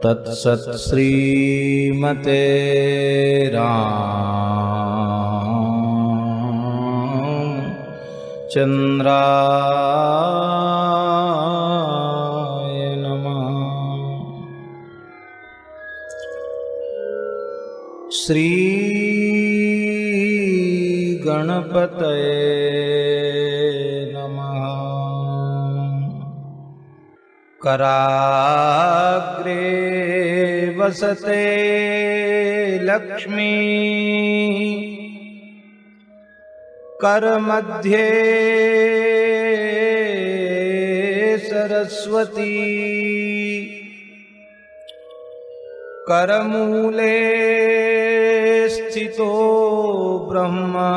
तत्सत् श्रीमते रामचन्द्राय नमः। श्री गणपतये नमः। कराग्रे वसते लक्ष्मी करमध्ये सरस्वती करमूले स्थितो ब्रह्मा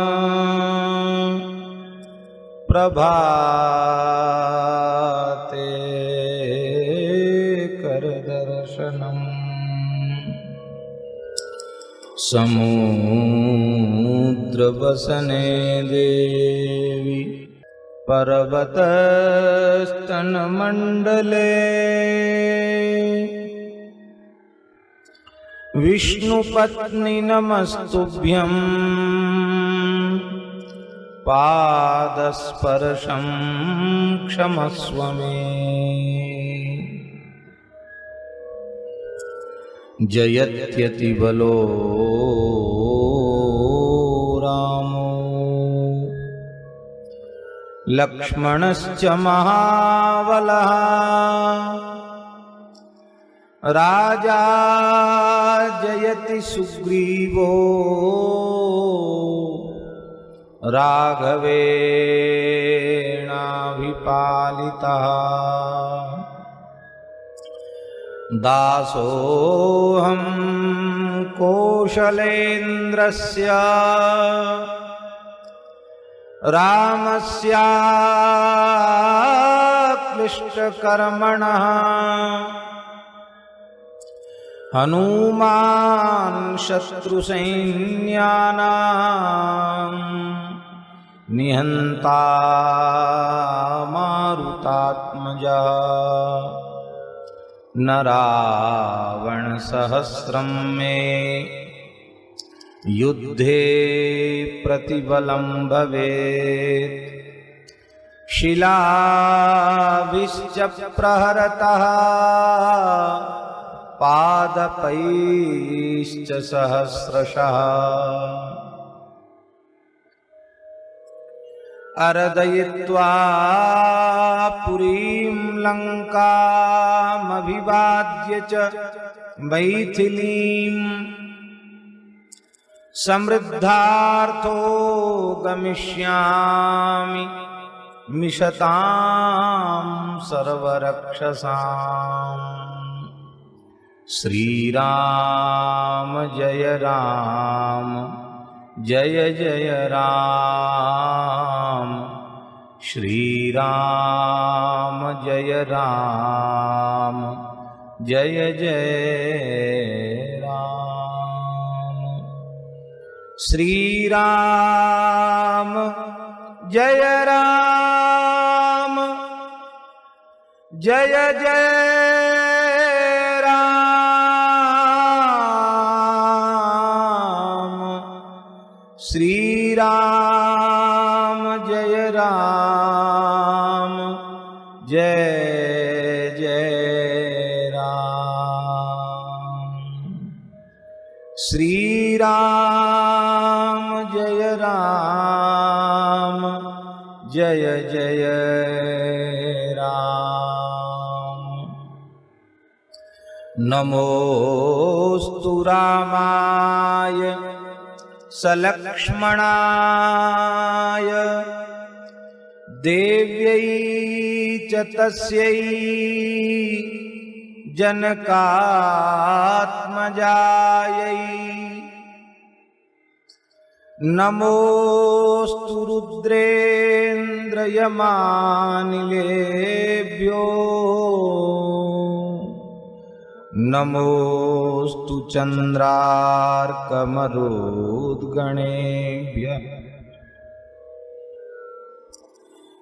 प्रभाते करदर्शनम्। समुद्रवसने देवी पर्वतस्तनमण्डले विष्णुपत्नि नमस्तुभ्यं पादस्पर्शं क्षमस्व मे। जयत्यतिबलो रामो लक्ष्मणश्च महाबलः राजा जयति सुग्रीवो राघवेणाभिपालितः। दासोऽहं कौशलेन्द्रस्य रामस्याक्लिष्टकर्मणः हनुमान् शत्रुसैन्यानां निहन्ता मारुतात्मजा। न रावणसहस्रं मे युद्धे प्रतिबलं भवेत्। शिलाभिश्च प्रहरतः पादपैश्च सहस्रशः। अर्दयित्वा पुरीं लङ्कामभिवाद्य च मैथिलीं समृद्धार्थो गमिष्यामि मिषतां सर्वरक्षसाम्। श्रीराम जय राम जय जय राम। श्रीराम जय राम जय जय राम। श्रीराम जय राम जय जय श्रीराम जय राम जय जय राम। श्रीराम जय राम जय जय राम। नमोस्तु रामाय सलक्ष्मणाय देव्यै च तस्यै जनकात्मजायै। नमोस्तु रुद्रेन्द्रयमानिलेभ्यो नमोस्तु चन्द्रार्कमरुद्गणेभ्यः।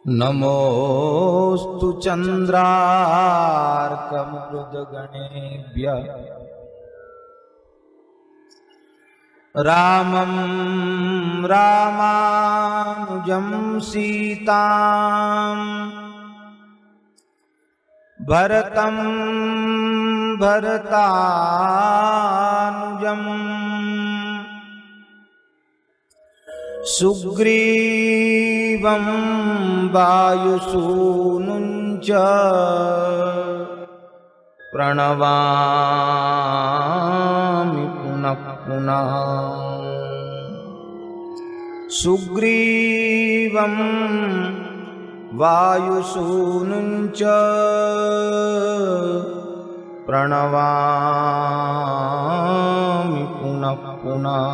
नमोऽस्तु चन्द्रार्कमृदगणेभ्यः रामं रामानुजं सीतां भरतं भरतानुजं सुग्रीवं वायुसूनुं च प्रणवामि पुनः पुनः सुग्रीवं वायुसूनुं च प्रणवामि पुनः पुनः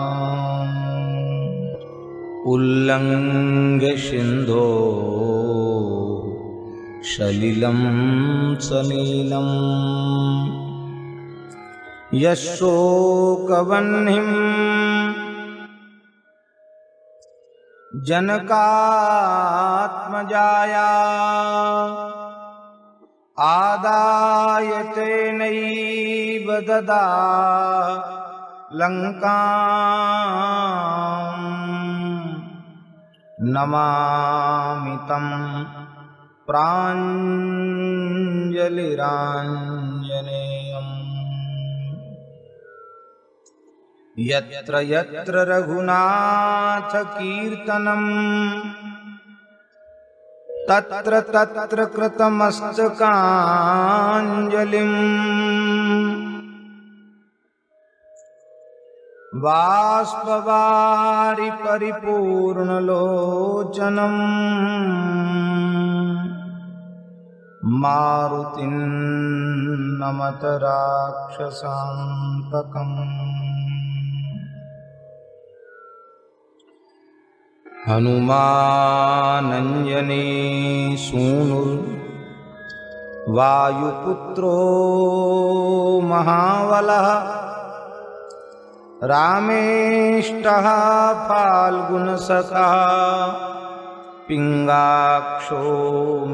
उल्लङ्घ्य सिन्धो सलिलं सनीलं यशोकवह्निं जनकात्मजाया आदाय तेनैव ददा लङ्काम् नमामि तं प्राञ्जलिराञ्जनेयम् यत्र यत्र रघुनाथकीर्तनं तत्र तत्र कृतमस्तकाञ्जलिम् बाष्पवारि परिपूर्णलोचनं मारुतिं नमत राक्षसान्तकम् हनुमानञ्जने सूनुर्वायुपुत्रो महाबलः रामेष्टः फाल्गुनसखः पिङ्गाक्षो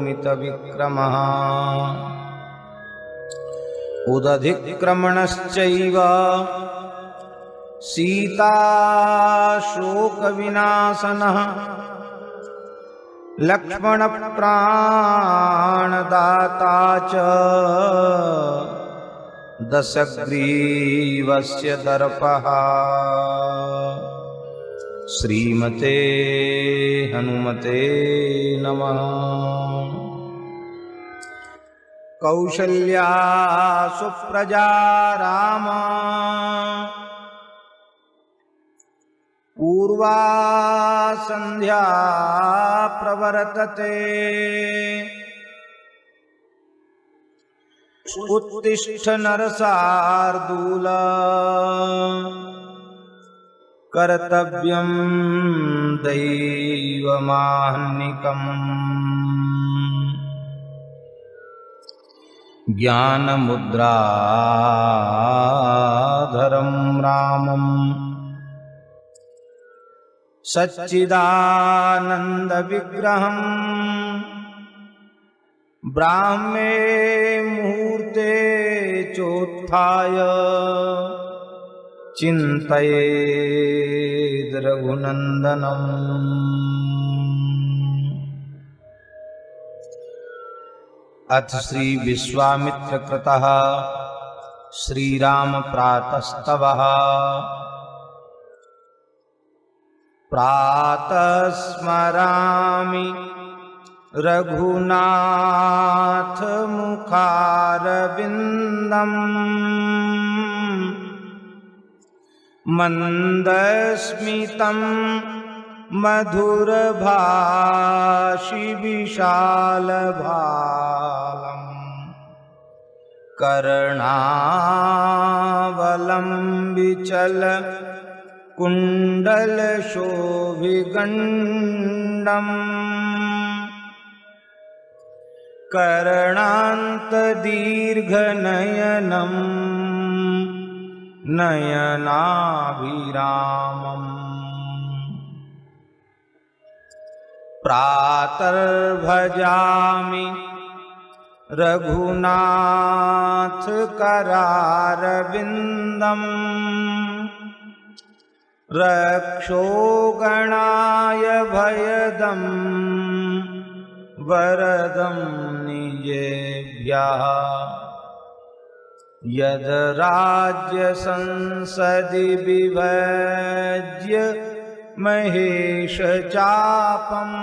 मितविक्रमः उदधिक्रमणश्चैव सीताशोकविनाशनः लक्ष्मणप्राणदाता च दशग्रीवस्य दर्पः श्रीमते हनुमते नमः। कौसल्या सुप्रजा राम पूर्वा संध्या प्रवर्तते उत्तिष्ठ नरशार्दूल कर्तव्यं दैवमाह्निकम् ज्ञानमुद्राधरं रामम् सच्चिदानन्दविग्रहम् ब्राह्मे मुहूर्ते चोत्थाय चिन्तयेद् रघुनन्दनम्। अथ श्री विश्वामित्रकृतः श्रीराम प्रातस्तवः। प्रातः स्मरामि रघुनाथ मुखारविन्दम् मन्दस्मितं मधुरभाषि विशालभालम् कर्णावलम्बिचल कुण्डलशोभिगण्डम् कर्णान्तदीर्घनयनं नयनाभिरामम्। प्रातर्भजामि रघुनाथ करारविन्दम् रक्षोगणाय भयदं वरदं निजेभ्यः यद राज्य संसदि विभज्य महेश चापम्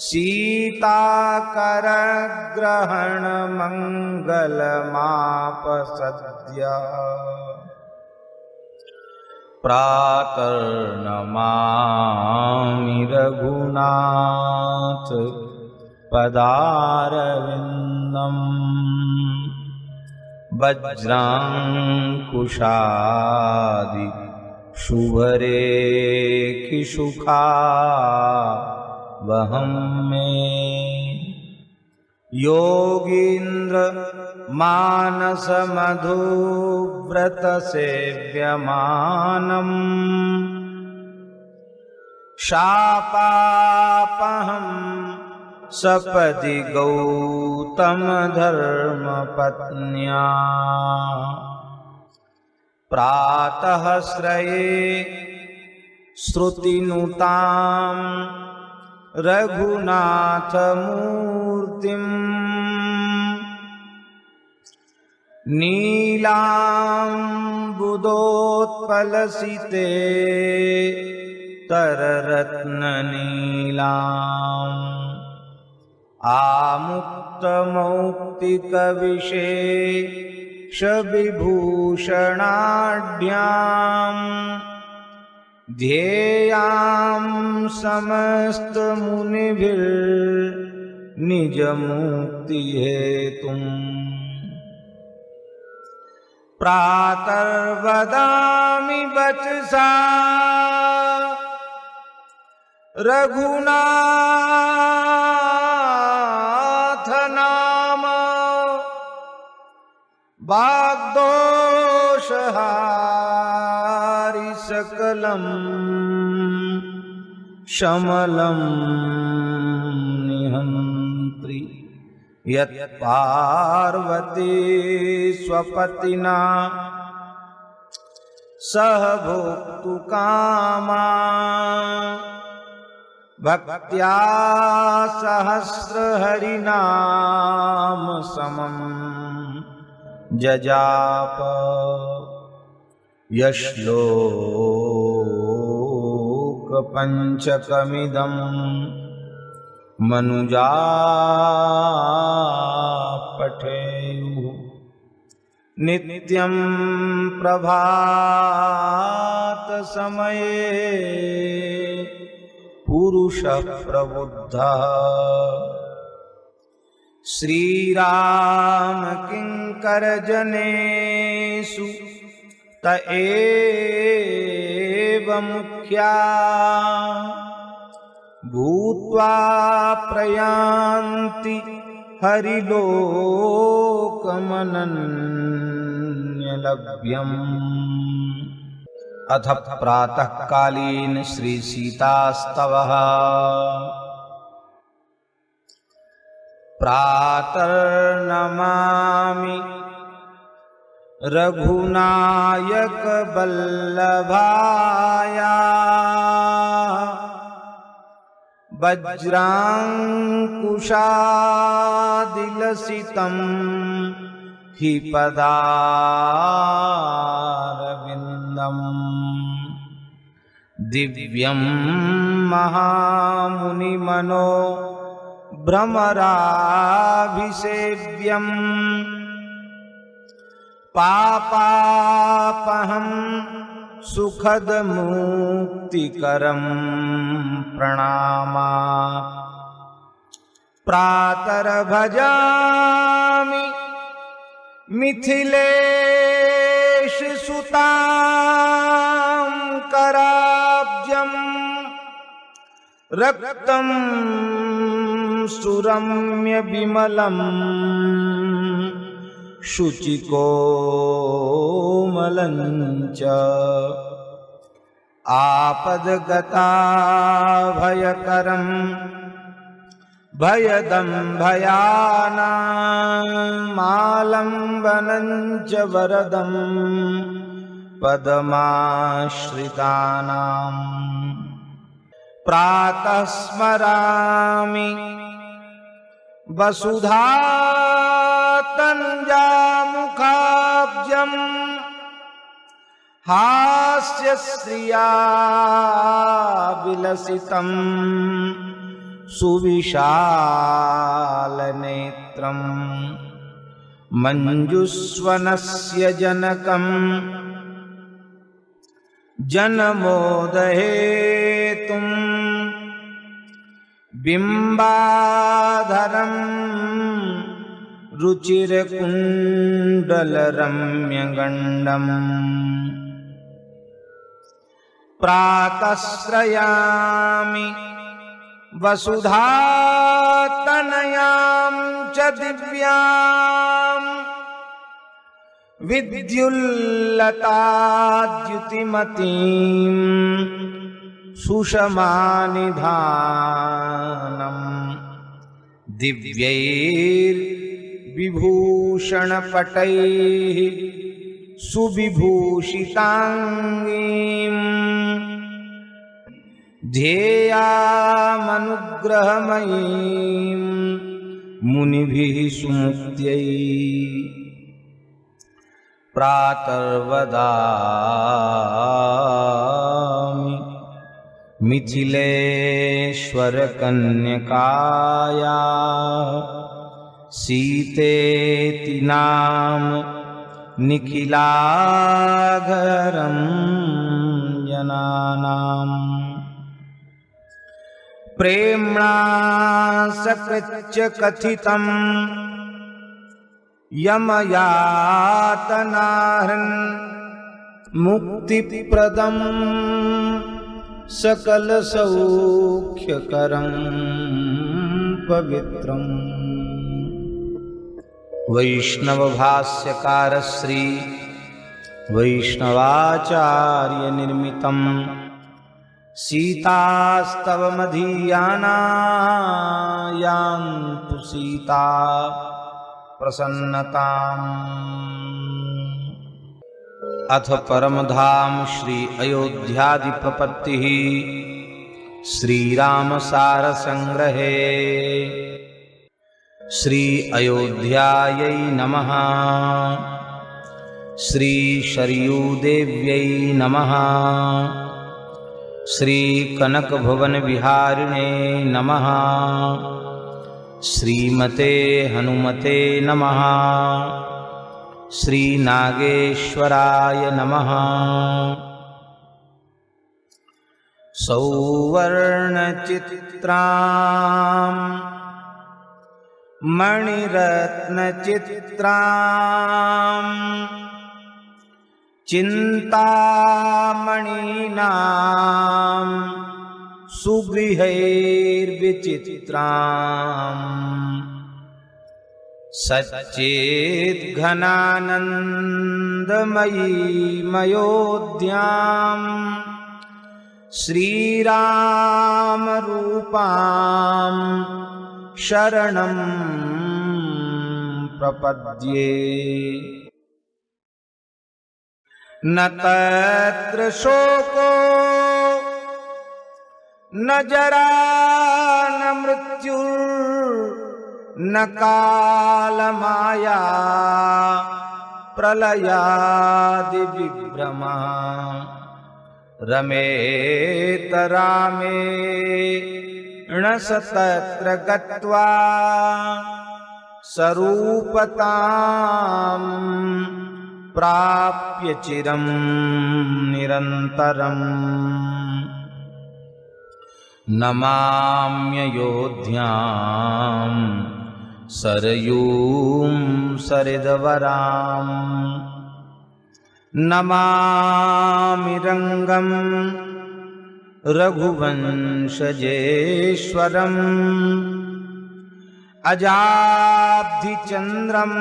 सीताकरग्रहण मंगलमापसद्य प्रातर्नमामि रघुनाथ पदारविन्दम् वज्रांकुशादि शुभरेखिसुखा वहं मे योगीन्द्र मानस मधुव्रत सेव्यमानम् शापापहं सपदि गौतम धर्मपत्न्या प्रातः श्रये श्रुतिनुतां रघुनाथ मूर्तिम् नीलाम्बुदोत्पलसिते तररत्ननीलाम् आमुक्तमौक्तिकविशेषविभूषणाढ्याम् ध्येयां समस्तमुनिभिर्निजमुक्तिहेतुम् प्रातर्वदामि वचसा रघुनाथ नाम वाग्दोषहारि सकलं शमलं निहन्त्रि यत्पार्वती स्वपतिना सह भोक्तुकामा भक्त्या सहस्रहरिनाम समं जजाप यश्लोकपञ्चकमिदं मनुजा पठेयुः नित्यं प्रभातसमये पुरुषः प्रबुद्धः श्रीराम किंकरजनेषु त एव मुख्या भूत्वा प्रयान्ति हरिलोकमनन्यलभ्यम्। अथ प्रातःकालीन श्री सीतास्तवः। प्रातर्नमामि रघुनायक वल्लभाया वज्रांकुशादिलसितं हि पदारविन्दम् दिव्यं महामुनिमनो भ्रमराभिसेव्यम् पापापहं सुखदमुक्तिकरं प्रणामात्। प्रातर्भजामि मिथिलेश सुतां कराब्जम् रक्तं सुरम्य विमलं शुचिकोमलं च आपद्गताभयकरं भयदं भयानामालम्बनं च वरदं पदमाश्रितानाम् प्रातः स्मरामि वसुधातनयामुखाब्जम् हास्यश्रिया विलसितं सुविशालनेत्रं मञ्जुस्वनस्य जनकं जन्मोदहेतुं बिम्बाधरं रुचिरकुण्डलरम्यगण्डम् प्रातःश्रयामि वसुधातनयां च दिव्यां विद्युल्लताद्युतिमतीं सुषमानिधानम् दिव्यैर्विभूषणपटैः सुविभूषिताङ्गीम् ध्येयामनुग्रहमयीं मुनिभिः सुमुक्त्यै प्रातर्वदामि मिथिलेश्वरकन्यकाया सीतेति नाम निखिलाघरं जनानाम् प्रेम्णा सकृच्च कथितं यमयातनाहृन् मुक्तिप्रदं सकलसौख्यकरं पवित्रम् वैष्णवभाष्यकार श्री वैष्णवाचार्य निर्मितं सीतास्तवमधीयानायान्तु सीता प्रसन्नताम्। अथ परमधाम श्री अयोध्याधिपपत्तिः श्रीरामसारसंग्रहे श्री अयोध्यायै नमः। श्री शरयूदेव्यै नमः। श्री कनकभुवनविहारिणे नमः। श्रीमते हनुमते नमः। श्री नागेश्वराय नमः। सौवर्णचित्रां मणिरत्नचित्रां चिन्तामणीनां सुगृहैर्विचित्रां सच्चिद्घनानन्दमयीमयोध्यां श्रीरामरूपां शरणं प्रपद्ये। न तत्र शोको न जरा न मृत्युर्न कालमाया प्रलयादिविभ्रमः। रमेत रामेण स तत्र गत्वा सरूपतां प्राप्य चिरं निरन्तरम्। नमाम्ययोध्यां सरयूं सरिदवरां। नमामि रङ्गं रघुवंशजेश्वरम् अजाब्धिचन्द्रम्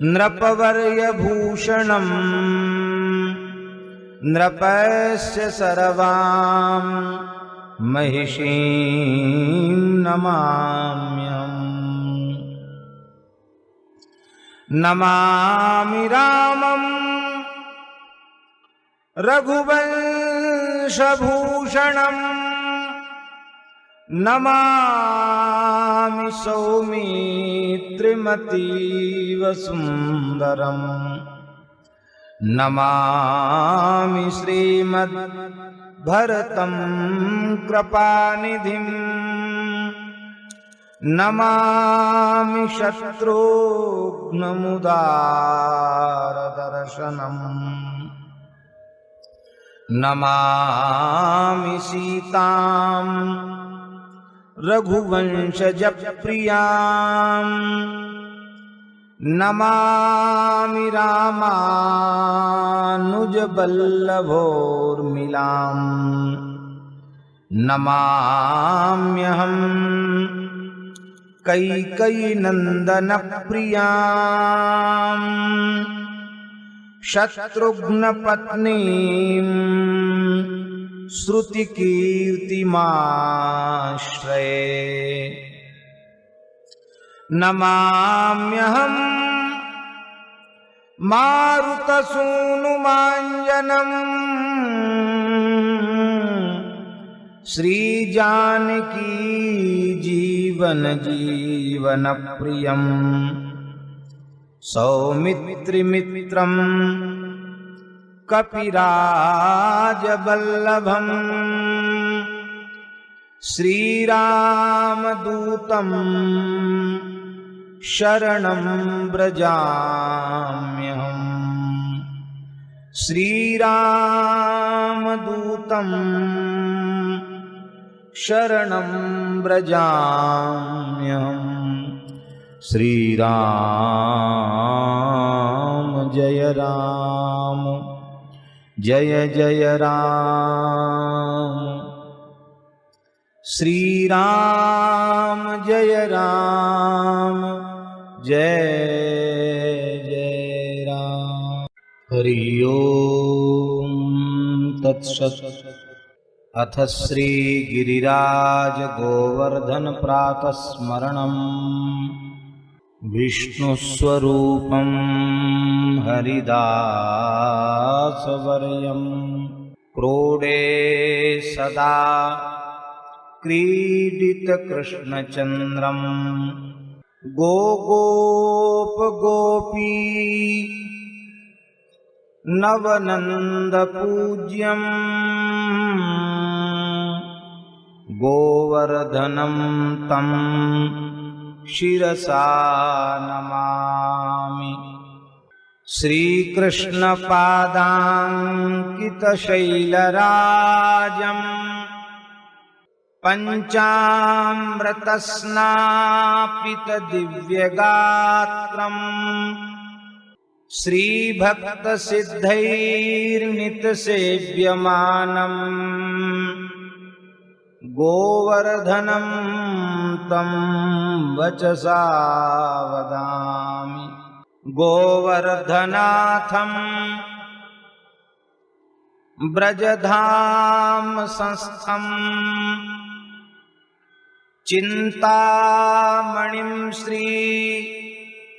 नृपवर्यभूषणम् नृपस्य सर्वां महिषीं नमाम्यहम्। नमामि रामं रघुवंशभूषणम् नमामि सौमित्रिमतीव सुन्दरम्। नमामि श्रीमद्भरतं कृपानिधिम्। नमामि शत्रुघ्नमुदारदर्शनम्। नमामि सीतां रघुवंशजप्रियाम्। नमामि रामानुजवल्लभोर्मिलाम्। नमाम्यहम् कैकेयीनन्दनप्रियाम्। शत्रुघ्नपत्नीं श्रुतिकीर्तिमाश्रये। नमाम्यहं मारुतसूनुमाञ्जनम्। श्रीजानकी जीवन जीवन प्रियम्। सौमित्रिमित्रं कपिराजवल्लभम्। श्रीरामदूतं शरणं व्रजाम्यहम्। श्रीरामदूतं शरणं व्रजाम्यहम्। श्रीराम जय राम जय जय राम। श्रीराम जय राम जय जय राम। हरि ओम तत्सत्। अथ श्री गिरिराज गोवर्धन प्रातः स्मरणम्। विष्णुस्वरूपं हरिदासवर्यं क्रोडे सदा क्रीडितकृष्णचन्द्रं। गोगोपगोपी नवनन्दपूज्यं। गोवर्धनं तं शिरसा नमामि। श्रीकृष्णपादाङ्कितशैलराजम् पञ्चामृतस्नापितदिव्यगात्रम्। श्रीभक्तसिद्धैर्नितसेव्यमानम्। गोवर्धनं तं वचसा वदामि। गोवर्धनाथं ब्रजधाम संस्थं। चिन्तामणिं श्री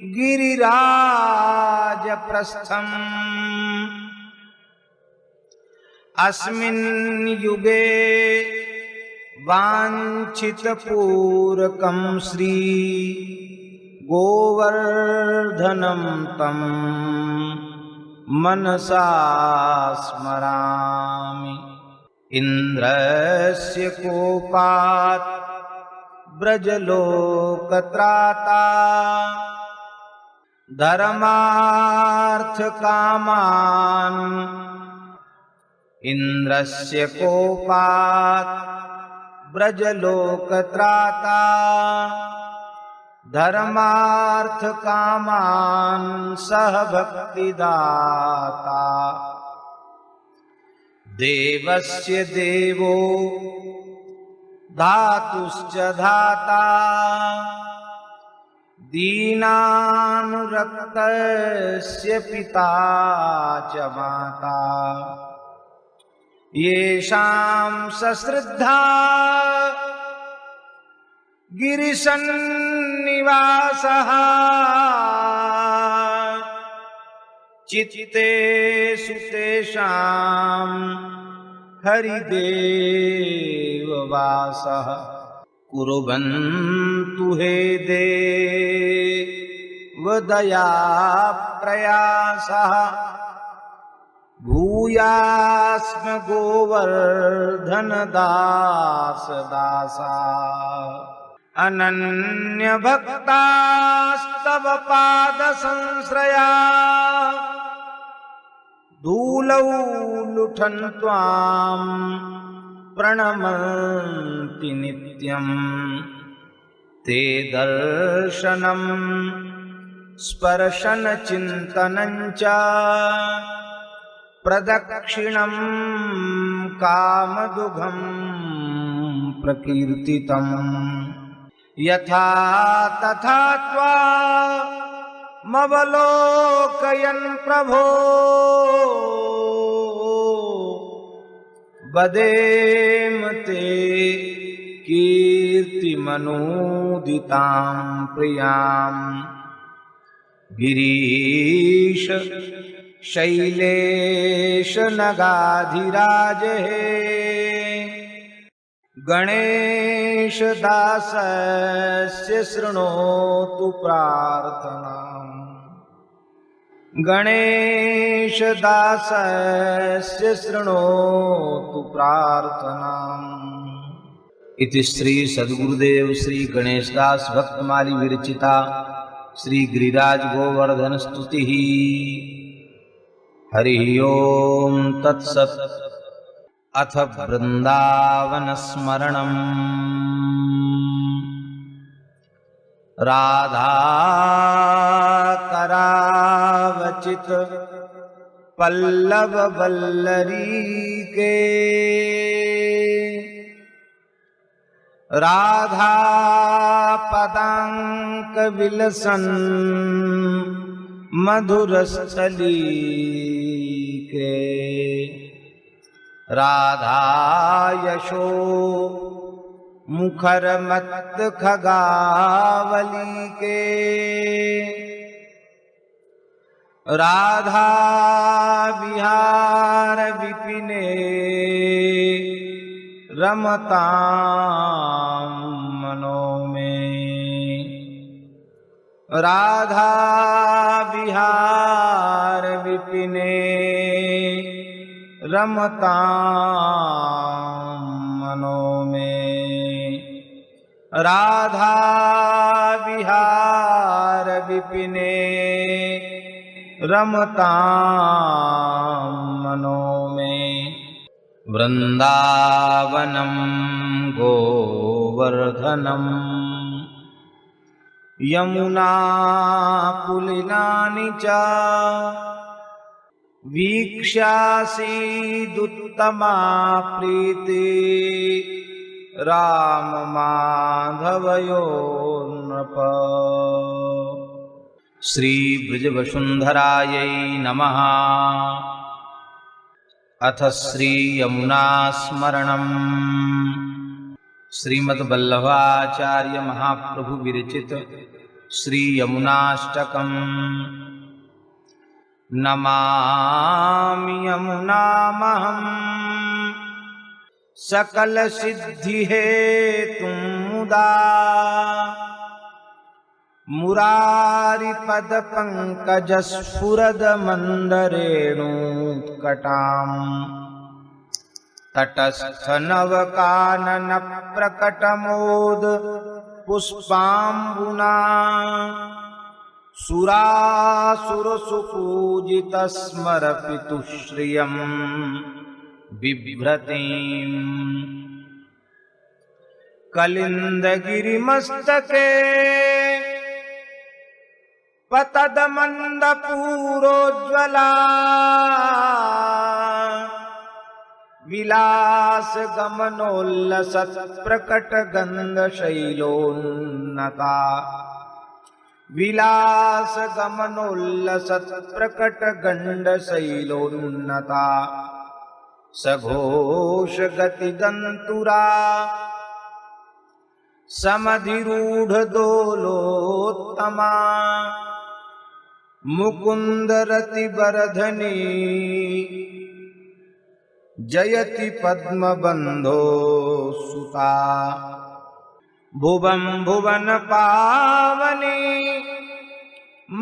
गिरिराजप्रस्थम्। अस्मिन् युगे वाञ्छितपूरकं श्री गोवर्धनं तं मनसा स्मरामि। इन्द्रस्य कोपात् ब्रजलोकत्राता। धर्मार्थकामान् इन्द्रस्य कोपात् ब्रजलोकत्राता। धर्मार्थकामान् सह भक्तिदाता। देवस्य देवो धातुश्च धाता। दीनानुरक्तस्य पिता च माता। येषां सश्रद्धा गिरिसन्निवासः चित्तेषु तेषां हरिदेववासः कुर्वन्तु हे देवदया प्रयासः भूयास्म गोवर्धनदासदासा अनन्यभक्तास्तव पादसंश्रया धूलौ लुठन् त्वां प्रणमन्ति नित्यम् ते दर्शनं स्पर्शन चिन्तनं च प्रदक्षिणं कामदुघं प्रकीर्तितम् यथा तथा त्वामवलोकयन् प्रभो वदेम ते कीर्तिमनूदितां प्रियां गिरीश शैलेश नगाधिराज हे गणेश दासस्य शृणोतु प्रार्थनाम् गणेश दासस्य शृणोतु प्रार्थनाम्। इति श्री सद्गुरुदेव श्री गणेशदास भक्तमाली विरचिता श्री गिरिराज गोवर्धन स्तुति। हरि ओम तत्सत्। अथ वृंदावन स्मरणम्। राधा करावचित पल्लव वल्लरी के राधा पदांक विलसन मधुरस्थली के राधा यशो मुखर मत खगावली के राधा विहार विपिने रमतां मनो में राधा विहार विपिने रमतां मनो में राधा विहार विपिने रमतां मनो में वृंदावनं गोवर्धनम् यमुना पुलिनानि च वीक्ष्यासीदुत्तमा प्रीति राम माधवयोर्नृप। श्री ब्रजवसुंधरायै नमः। अथ श्री यमुना स्मरणम्। श्रीमद्वल्लभाचार्य महाप्रभु विरचित श्री यमुनाष्टकम्। नमामि यमुनामहं सकल सिद्धि हेतुं मुदा मुरारि पद पंकज स्फुरद मंदरेणुत्कटाम् तटस्थ नवकानन प्रकटमोद पुष्पाम्बुना सुरासुर सुपूजित स्मर पितुश्रियं बिभ्रतीम् कलिन्दगिरिमस्तके पतद मंदपूरोज्ज्वला विलास गमनोल्लसत् प्रकट गंध शैलोन्नता विलास गमनोल्लसत् प्रकट गंड शैलोन्नता सघोष गति दंतुरा समधिरूढ़ दोलोत्तमा मुकुंद रति बरधनी जयति पद्म बंधो सुता भुवं भुवन पावनी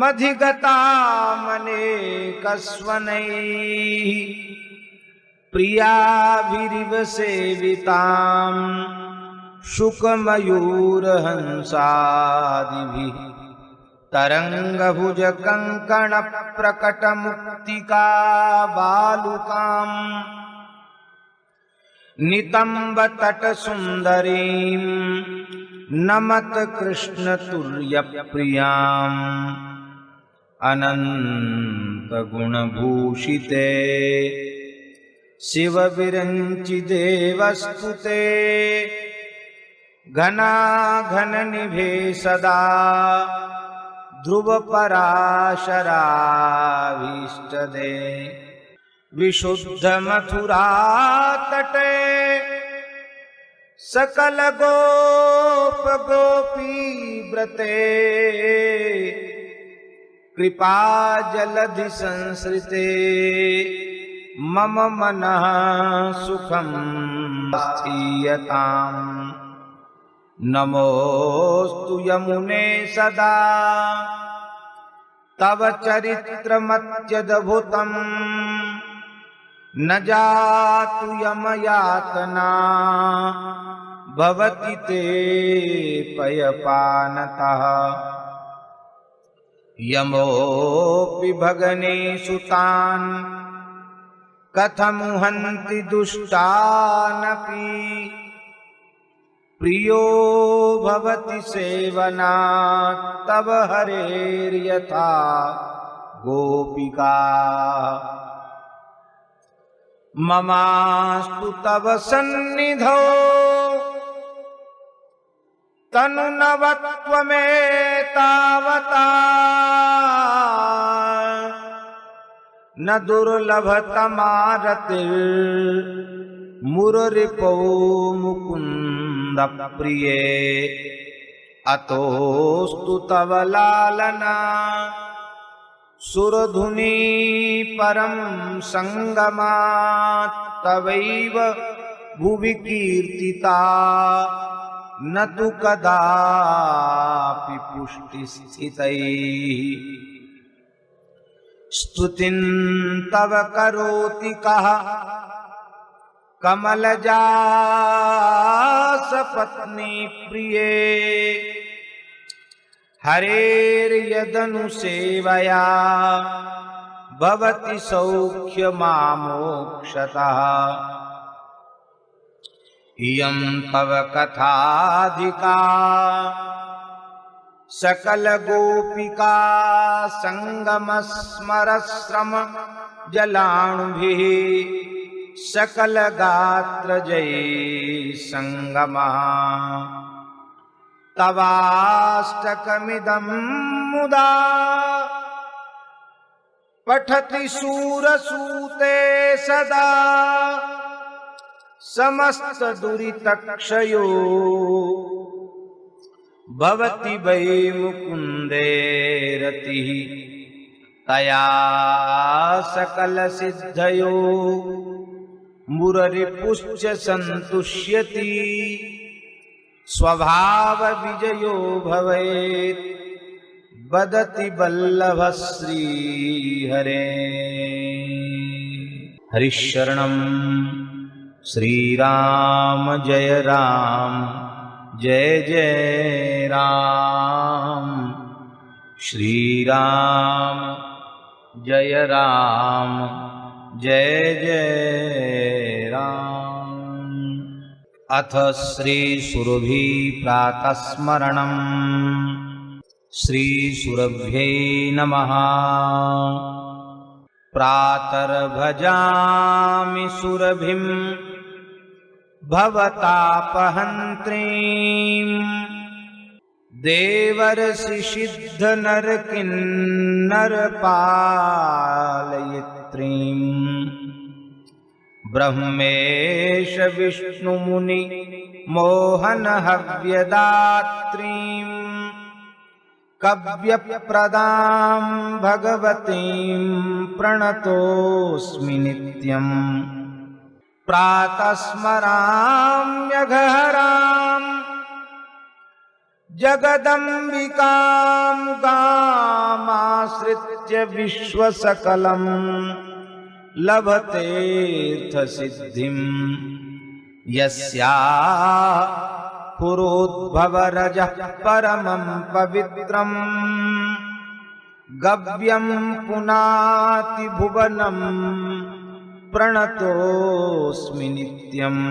मधिगता मनेकस्वनैः प्रियाभिरिव सेवितां शुकमयूरहंसादिभिः तरंगभुज कंकण प्रकट मुक्तिका बालुकाम् नितंब तट सुंदरीं नमत कृष्ण तुर्य प्रियाम् अनंत गुण भूषिते शिव विरंचि देवस्तुते घना घन निभे सदा ध्रुव पराशराभीष्टदे विशुद्ध मथुरा तटे सकल गोप गोपी व्रते कृपा जलधि संसृते मम मनः सुखं स्थीयताम् नमोस्तु यमुने सदा तव चरित्रमत्यद्भुतम् न जातु यमयातना भवति ते पयपानतः यमोऽपि भगनेषु तान् कथमुहन्ति दुष्टानपि प्रियो भवति सेवनात् तव हरेर्यथा गोपिका ममास्तु तव सन्निधौ तनुनवत्वमेतावता न दुर्लभतमारतिर्मुररिपौ मुकुन्द प्रिये अतोस्तु तव लालना सुरधुनी परं संगमात् तवैव भुवि कीर्तिता न तु कदापि पुष्टिस्थितैः स्तुतिं तव करोति कः कमलजासपत्नी प्रिये हरेर्यदनुसेवया भवति सौख्यमामोक्षतः इयं तव कथाधिका सकल गोपिका संगमस्मरश्रम जलाणुभिः सकल गात्र जय संगमः तवाष्टकमिदं मुदा पठति सूरसूते सदा समस्त दुरितक्षयो भवति वै मुकुन्दे रतिः तया सकल सिद्धयो मुररिपुश्च सन्तुष्यति स्वभाव विजयो भवेत् वदति वल्लभ श्री हरे हरिशरणं श्रीराम जय राम जय जय राम श्रीराम जय राम जय जय राम। अथ श्री सुरभि प्रातः स्मरणं श्री सुरभ्यै नमः। प्रातर्भजामि सुरभिं भवतापहन्त्रीं देवर्षिसिद्धनरकिन्नरपालयित्रीं ब्रह्मेश विष्णुमुनि मोहन हव्यदात्रीं कव्यप्रदां भगवतीं प्रणतोऽस्मि नित्यम्। प्रातः स्मराम्यघहरां जगदम्बिकां गामाश्रित्य विश्वसकलं लभतेऽर्थसिद्धिं। यस्याः पुरोद्भवरजः परमं पवित्रं गव्यं पुनाति भुवनं प्रणतोऽस्मि नित्यम्।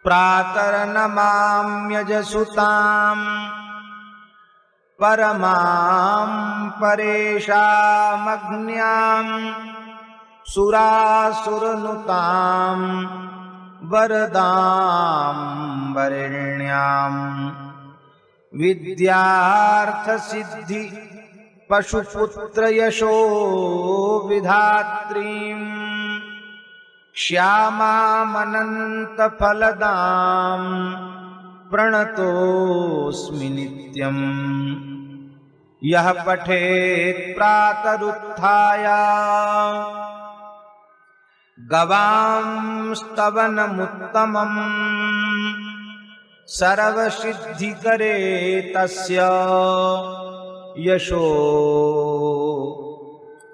प्रातर्नमाम्यजसुतां परमां परेशामग्न्यां सुरासुरनुतां वरदां वरेण्यां। विद्यार्थसिद्धि पशुपुत्रयशो विधात्रीं श्यामामनन्तफलदां प्रणतोऽस्मि नित्यम्। यः पठेत् प्रातरुत्थाय गवां स्तवनमुत्तमम् सर्वसिद्धिकरे तस्य यशो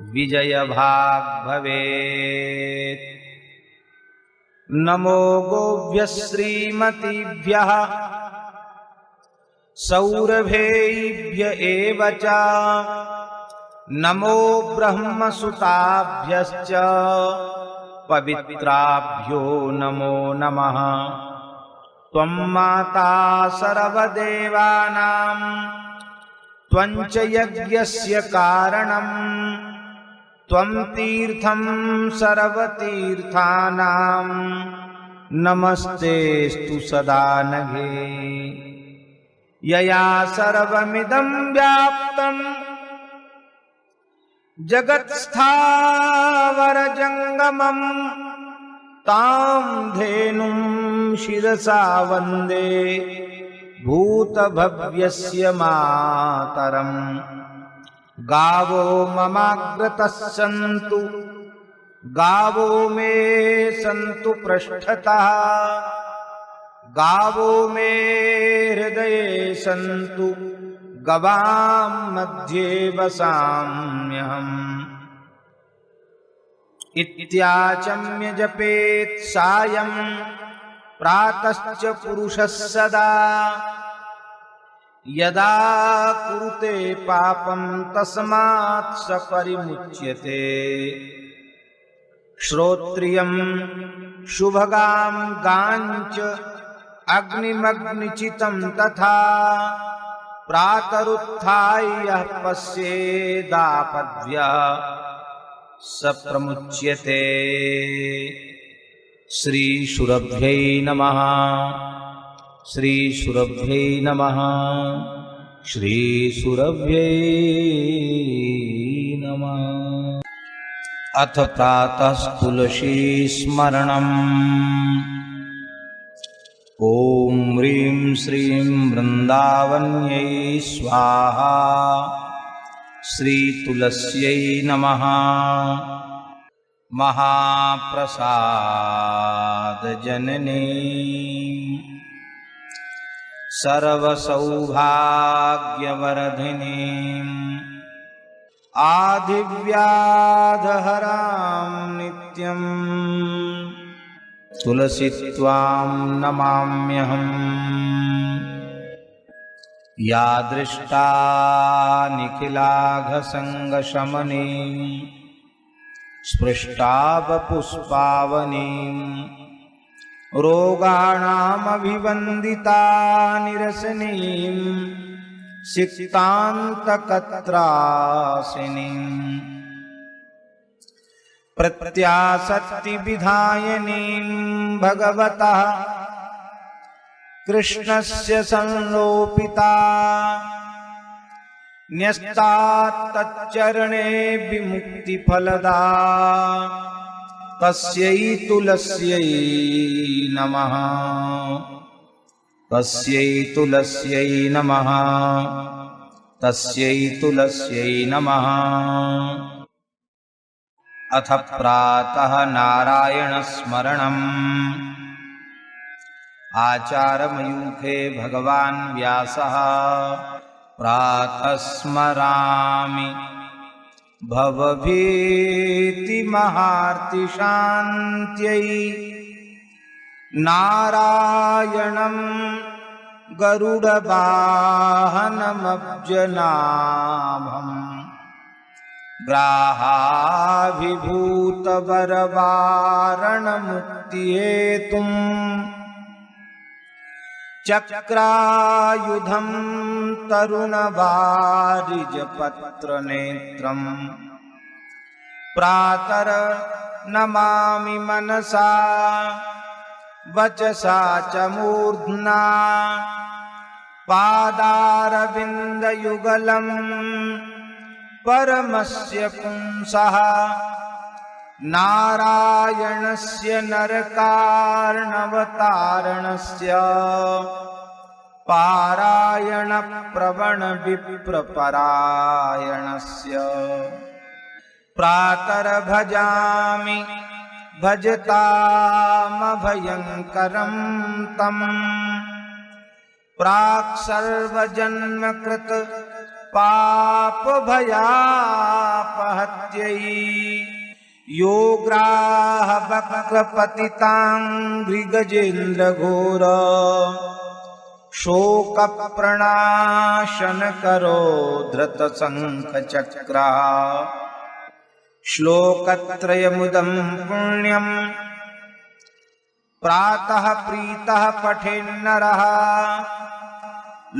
विजयभाग् भवेत्। नमो गोभ्यः श्रीमतीभ्यः सौरभेभ्य एव च। नमो ब्रह्मसुताभ्यश्च पवित्राभ्यो नमो नमः। त्वं माता सर्वदेवानां त्वं च यज्ञस्य कारणम्। त्वं तीर्थं सर्वतीर्थानां नमस्तेऽस्तु सदा नघे। यया सर्वमिदं व्याप्तं जगत्स्थावरजङ्गमं तां धेनुं शिरसा वन्दे भूतभव्यस्य मातरम्। गावो ममाग्रतः सन्तु गावो मे सन्तु पृष्ठतः। गावो मे हृदये सन्तु गवां मध्ये वसाम्यहम्। इत्याचम्य जपेत् सायं प्रातश्च पुरुषः सदा। यदा कुरुते पापं तस्मात् स परिमुच्यते। श्रोत्रियं शुभगां गाञ्च अग्निमग्निचितं तथा। प्रातरुत्थाय यः पश्येदापद्भ्यः स प्रमुच्यते। श्रीशुरभ्यै नमः। श्रीशुरभ्यै नमः। श्रीशुरभ्यै नमः। अथ प्रातः तुलसी स्मरणम्। ॐ ह्रीं श्रीं वृन्दावन्यै स्वाहा। श्रीतुलस्यै नमः। महाप्रसादजननी सर्वसौभाग्यवर्धिनीं आधिव्याधहरां नित्यं तुलसी त्वां नमाम्यहम्। या दृष्टा निखिलाघसङ्गशमनीं स्पृष्टावपुष्पावनीं रोगाणामभिवन्दिता निरसनीं सिक्तान्तकत्रासिनीं प्रत्यासक्तिविधायिनीं भगवतः कृष्णस्य संलोपिता न्यस्तात् तच्चरणे विमुक्तिफलदा तस्यै तुलस्यै नमः। तस्यै तुलस्यै नमः। तस्यै तुलस्यै नमः। अथ प्रातः नारायणस्मरणम्। आचार्यमयूखे भगवान् व्यासः प्रातः स्मरामि भवभीतिमहार्तिशान्त्यै नारायणं गरुडवाहनमब्जनाभम् ग्राहाभिभूतवरवारणमुक्तिहेतुम् चक्रायुधं तरुणवारिजपत्रनेत्रम् प्रातर्नमामि मनसा वचसा च मूर्ध्ना पादारविन्दयुगलम् परमस्य पुंसः नारायणस्य नरकार्णवतारणस्य पारायणप्रवणविप्रपरायणस्य प्रातर्भजामि भजतामभयङ्करं तम् प्राक्सर्वजन्मकृत पापभयापहत्यै योग्राहवक्रपतिताङ्घ्रिगजेन्द्रघोर शोकप्रणाशनकरो धृतशङ्खचक्रः श्लोकत्रयमुदं पुण्यं प्रातः प्रीतः पठेन्नरः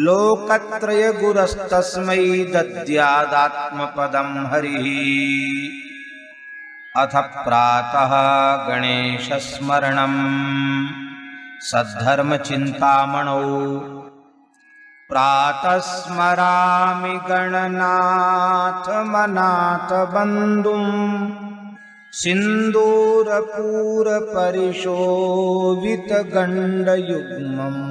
लोकत्रयगुरस्तस्मै दद्यादात्मपदं हरिः। अथ प्रातः गणेशस्मरणम्। सद्धर्मचिन्तामणौ प्रातः स्मरामि गणनाथमनाथबन्धुम् सिन्दूरपूरपरिशोभितगण्डयुग्मम्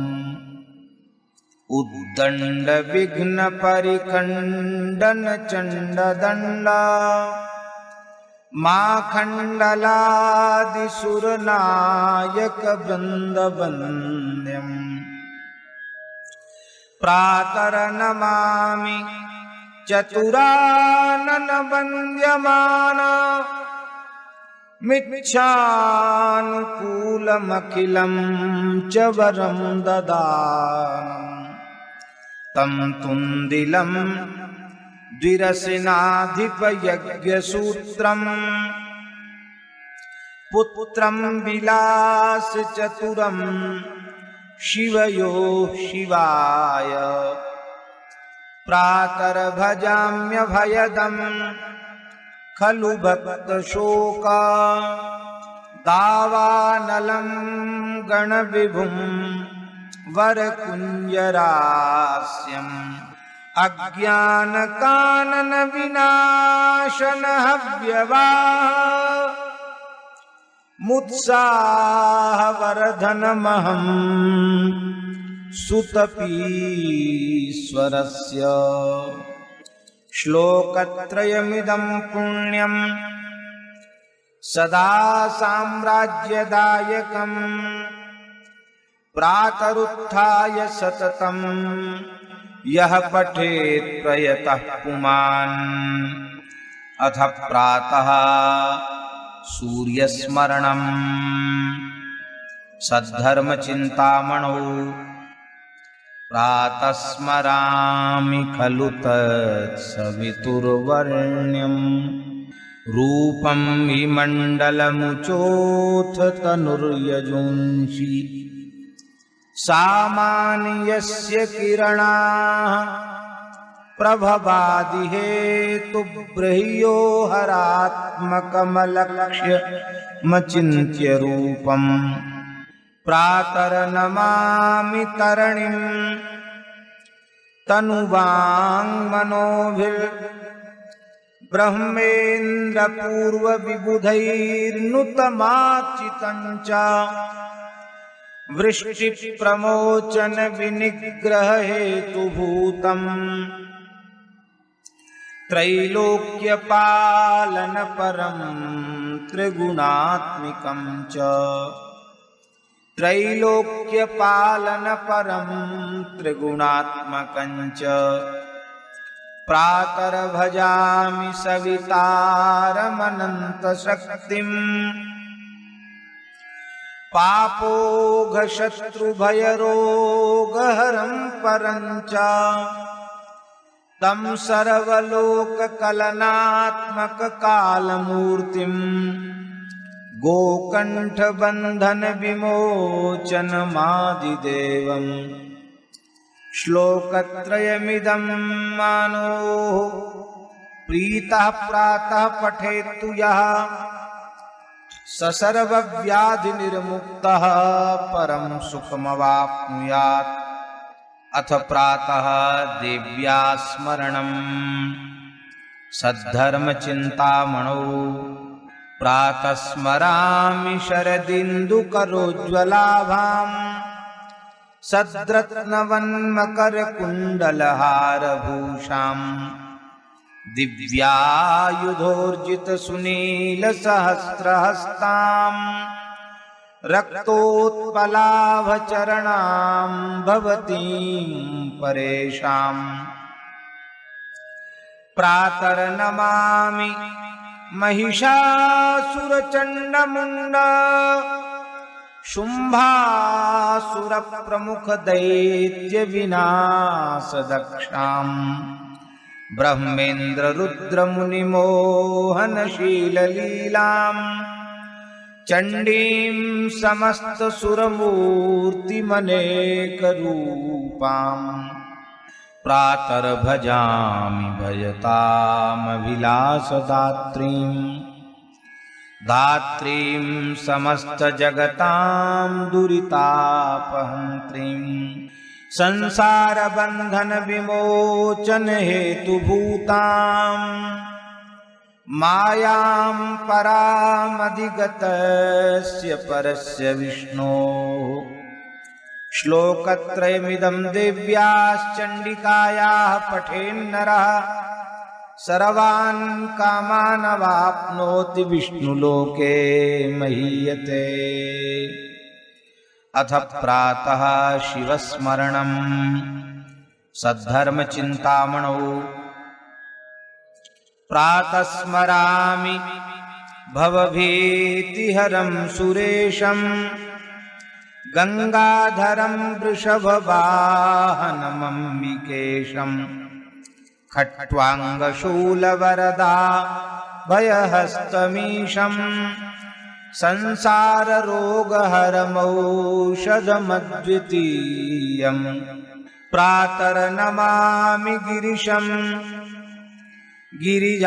उद्दण्डविघ्नपरिखण्डनचण्डदण्ड माखण्डलादिसुरनायकवृन्दवन्द्यम् प्रातर्नमामि चतुराननवन्द्यमान मिच्छानुकूलमखिलं च वरं ददानम् तं तुन्दिलं द्विरसनाधिपयज्ञसूत्रम् पुत्रं विलासचतुरं शिवयोः शिवाय प्रातर्भजाम्यभयदं खलु भक्तशोक दावानलं गणविभुं वरकुञ्जरास्यम् अज्ञानकाननविनाशनहव्यवाः मुत्साहवर्धनमहं सुतपीश्वरस्य श्लोकत्रयमिदं पुण्यं सदा साम्राज्यदायकं प्रातरुत्थाय सततं यः पठेत् प्रयतः पुमान्। अथ प्रातः सूर्यस्मरणम्। सद्धर्मचिन्तामणौ प्रातः स्मरामि खलु तत्सवितुर्वरेण्यं रूपं विमण्डलमुचोऽथ तनुर्यजुंषि सामान्यस्य किरणाः प्रभवादिहेतुब्रह्यो हरात्मकमलक्ष्यमचिन्त्य रूपम् प्रातर्नमामि तरणिं तनुवाङ्मनोभिर् ब्रह्मेन्द्रपूर्वविबुधैर्नुतमार्चितं च वृष्टिप्रमोचनविनिग्रहहेतुभूतम् त्रैलोक्यपालनपरं त्रिगुणात्मिकं च त्रैलोक्यपालनपरं त्रिगुणात्मकं च प्रातर्भजामि सवितारमनन्तशक्तिम् पापोघशत्रुभयरोगहरं परं च तं सर्वलोककलनात्मककालमूर्तिं गोकण्ठबन्धनविमोचनमादिदेवं श्लोकत्रयमिदं मानो प्रीतः प्रातः पठेत्तु यः स सर्वव्याधिनिर्मुक्तः परं सुखमवाप्नुयात्। अथ प्रातः देव्या स्मरणम् सद्धर्मचिन्तामणौ प्रातः स्मरामि शरदिन्दुकरोज्ज्वलाभाम् सद्रत्नवन्मकरकुण्डलहारभूषाम् दिव्यायुधोर्जितसुनीलसहस्रहस्ताम् रक्तोत्पलाभचरणां भवतीं परेशाम् प्रातर्नमामि महिषासुरचण्डमुण्ड शुम्भासुरप्रमुखदैत्यविनाशदक्षाम् ब्रह्मेन्द्ररुद्रमुनिमोहनशीललीलाम् चण्डीं समस्तसुरमूर्तिमनेकरूपाम् प्रातर्भजामि भजतामभिलाषदात्रीं धात्रीं समस्तजगतां दुरितापहन्त्रीं संसारबन्धनविमोचनहेतुभूताम् मायां परामधिगतस्य परस्य विष्णोः श्लोकत्रयमिदं देव्याश्चण्डिकायाः पठेन्नरः सर्वान् कामानवाप्नोति विष्णुलोके महीयते। अथ प्रातः शिवस्मरणं सद्धर्मचिन्तामणौ प्रातः स्मरामि भवभीतिहरं सुरेशं गंगाधरं वृषभवाहनमम्बिकेशं खट्वाङ्गशूलवरदा भयहस्तमीशं संसाररोगहरमौषधमद्वितीयं प्रातर्नमामि गिरिशं गिरिजार्धदेहं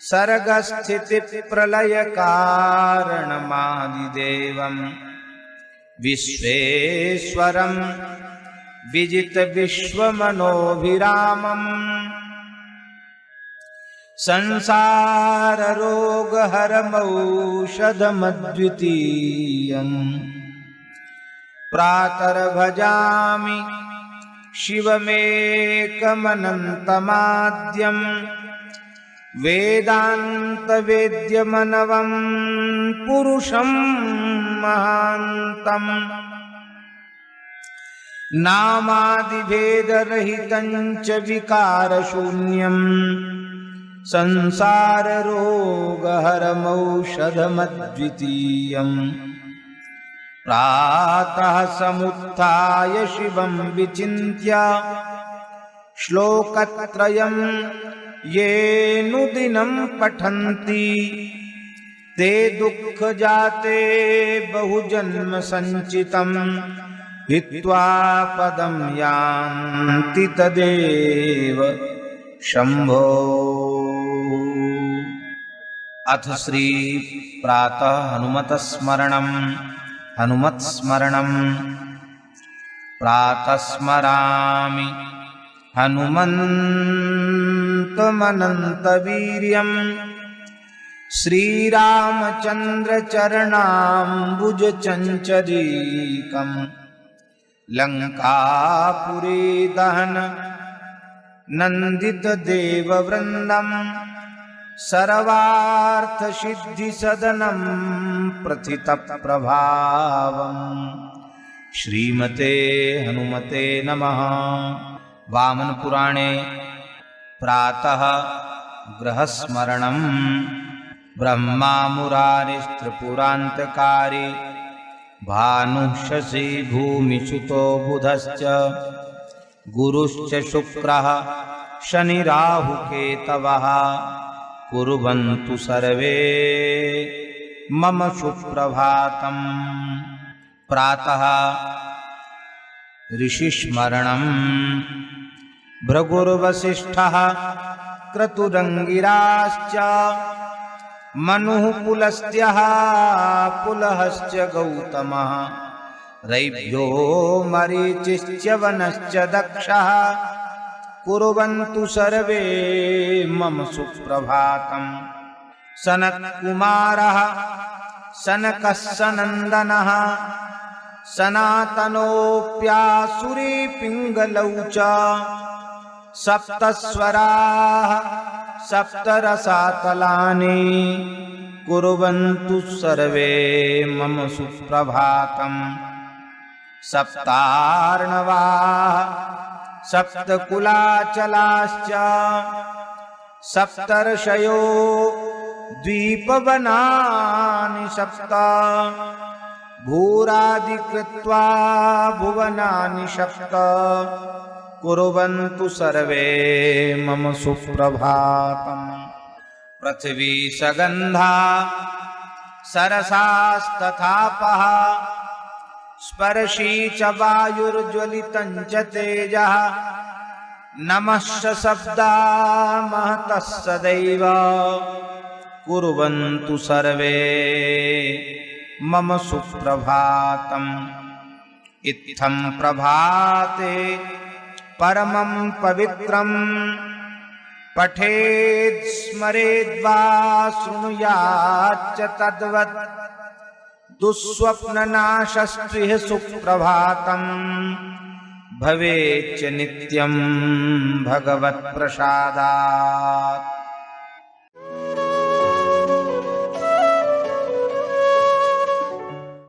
सर्गस्थितिप्रलयकारणमादिदेवं विश्वेश्वरं विजितविश्वमनोभिरामम् संसाररोगहरमौषधमद्वितीयम् प्रातर्भजामि शिवमेकमनन्तमाद्यं वेदान्तवेद्यमनवं पुरुषं महान्तम् नामादिभेदरहितं च विकारशून्यं संसाररोगहरमौषधमद्वितीयम् प्रातः समुत्थाय शिवं विचिन्त्य श्लोकत्रयं ये नुदिनं पठन्ति ते दुःखजाते बहुजन्म संचितं हित्वा पदं यान्ति तदेव शम्भो। अथ श्री प्रातः हनुमत्स्मरणं प्रातः स्मरामि हनुमन्तमनन्तवीर्यं श्रीरामचन्द्रचरणाम्बुजचञ्चरीकं लङ्कापुरे दहन नन्दितदेववृन्दं सर्वार्थसिद्धिसदनं प्रथितप्रभावम्। श्रीमते हनुमते नमः। वामन पुराणे प्रातः गृहस्मरणं ब्रह्मा मुरारिस्त्रिपुरान्तकारी भानुः शशी भूमिसुतो बुधश्च गुरुश्च शुक्रः शनिराहुकेतवः कुर्वन्तु सर्वे मम सुप्रभातम्। प्रातः ऋषिस्मरणं भृगुर्वसिष्ठः क्रतुरङ्गिराश्च मनुः पुलस्त्यः पुलहश्च गौतमः रैभ्यो मरीचिश्च वनश्च दक्षः कुर्वन्तु सर्वे मम सुप्रभातम्। सनत्कुमारः सनकः सनन्दनः सनातनोऽप्यासुरी पिङ्गलौ च सप्तस्वराः सप्तरसातलानि कुर्वन्तु सर्वे मम सुप्रभातम्। सप्तार्णवाः सप्तकुलाचलाश्च सप्तर्षयो द्वीपवनानि सप्त भूरादिकृत्वा भुवनानि सप्त कुर्वन्तु सर्वे मम सुप्रभातम्। पृथिवी सगन्धा सरसास्तथापः स्पर्शी च वायुर्ज्वलितं च तेजः नमः शब्दा महतः सदैव कुर्वन्तु सर्वे मम सुप्रभातम्। इत्थं प्रभाते परमं पवित्रं पठेत् स्मरेद्वा शृणुयाच्च तद्वत् दुःस्वप्ननाशस्त्विह सुप्रभातम् भवेच्च नित्यं भगवत्प्रसादात्।